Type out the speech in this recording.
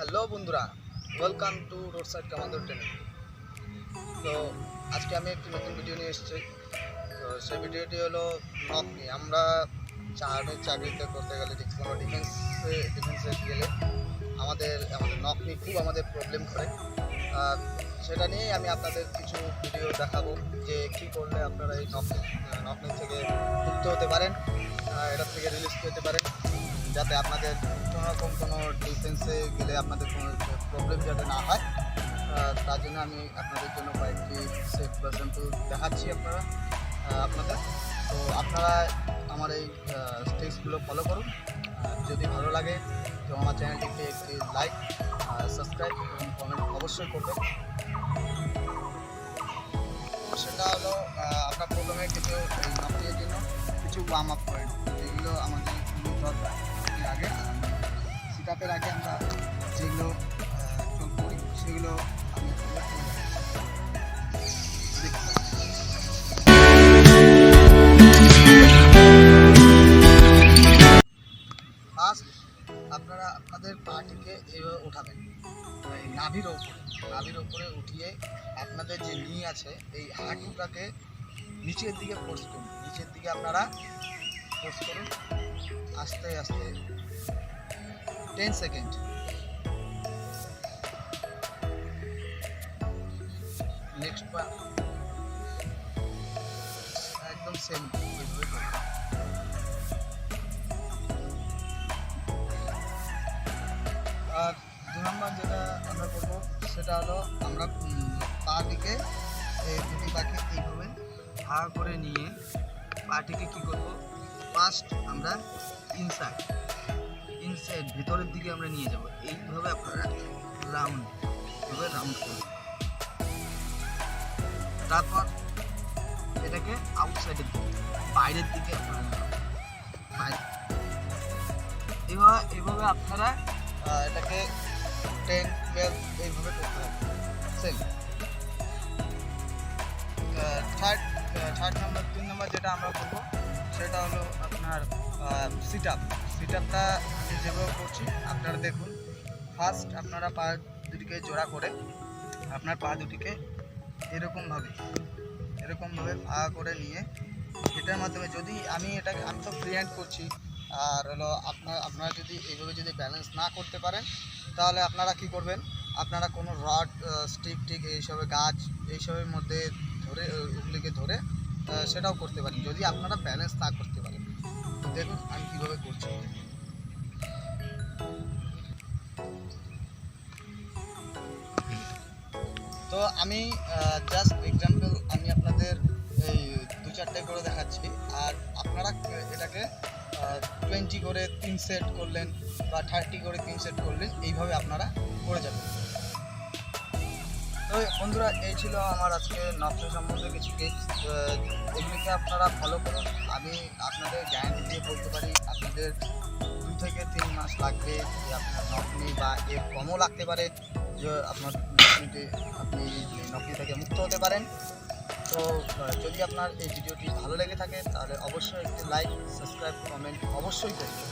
Hello বন্ধুরা, welcome to roadside commander training. তো আজকে আমি একটি নতুন ভিডিও নিয়ে এসেছি। তো সেই ভিডিওটি হলো নক নিয়ে। আমরা চাকরিতে করতে গেলে কোনো ডিফেন্সে গেলে আমাদের নক নিয়ে খুব আমাদের প্রবলেম করে। সেটা নিয়েই আমি আপনাদের কিছু ভিডিও দেখাবো যে কী করলে আপনারা এই নক থেকে মুক্ত হতে পারেন, এটার থেকে রিলিজ পেতে পারেন, যাতে আপনাদের কোনোরকম কোনো ডিফেন্সে গেলে আপনাদের কোনো প্রবলেম যাতে না হয়। তার জন্য আমি আপনাদের জন্য কয়েকটি সেফ সিম্পল দেখাচ্ছি আপনাদের। তো আপনারা আমার এই স্টেপসগুলো ফলো করুন। যদি ভালো লাগে তো আমার চ্যানেলটিকে একটি লাইক, সাবস্ক্রাইব এবং কমেন্ট অবশ্যই করবেন। সেটা হলো আমরা প্রথমে কিছু এই নকটির জন্য কিছু ওয়ার্ম আপ পয়েন্ট যেগুলো আমাদের দরকার। এর আগে সিটআপের আগে আমরা যেগুলো করি সেগুলো আমি ফার্স্ট আপনারা আপনাদের পাটিকে এইভাবে উঠাবেন, এই নাভির ওপরে উঠিয়ে আপনাদের যে নি আছে এই হাঁটুটাকে নিচের দিকে ফোর্স করুন। নিচের দিকে আপনারা ফোর্স করুন আস্তে আস্তে 10 সেকেন্ড। নেক্সট একদম সেম এইভাবে করুন। আর 2 নম্বর যেটা আমরা করবো সেটা হলো আমরা পা দিকে দুটি পাখি এইভাবে ভাগ করে নিয়ে পাটিকে কী করবো, ফার্স্ট আমরা ইনসাইড ভিতরের দিকে আমরা নিয়ে যাব। এইভাবে আপনারা রাউন্ড করবেন। তারপর এটাকে আউটসাইডের দিকে, বাইরের দিকে আপনারা এইভাবে আপনারা এটাকে 10-12 এইভাবে করতে হবে। সেম তিন নম্বর যেটা আমরা করবো সেটা হলো আপনার সিটআপটা আমি যেভাবে করছি আপনারা দেখুন। ফার্স্ট আপনারা পা দুটিকে জোড়া করে আপনার পা দুটিকে এরকমভাবে ভাগ করে নিয়ে এটার মাধ্যমে যদি আমি তো ফ্রি হ্যান্ড করছি, আর হলো আপনারা যদি এইভাবে যদি ব্যালেন্স না করতে পারেন তাহলে আপনারা কি করবেন, আপনারা কোনো রড স্টিক এইসবের গাছ এইসবের মধ্যে ধরে ওগুলিকে ধরে সেটাও করতে পারেন যদি আপনারা ব্যালেন্স না করতে পারেন। তো দেখুন আমি কীভাবে করছি। তো আমি জাস্ট এক্সাম্পল আমি আপনাদের এই 2-4টে করে দেখাচ্ছি, আর আপনারা এটাকে 20 করে 3 সেট করলেন বা 30 করে 3 সেট করলেন, এইভাবে আপনারা করে যাবেন। তো বন্ধুরা, এই ছিল আমার আজকে নকশা সম্বন্ধে কিছু টিপস। এগুলিকে আপনারা ফলো করুন। আমি আপনাদের গ্যারান্টি দিয়ে বলতে পারি আপনাদের 2 থেকে 3 মাস লাগবে যে আপনার নকনি বা এর কমও লাগতে পারে যে আপনার আপনি নকনি থেকে মুক্ত হতে পারেন। তো যদি আপনার এই ভিডিওটি ভালো লেগে থাকে তাহলে অবশ্যই একটি লাইক, সাবস্ক্রাইব, কমেন্ট অবশ্যই করবেন।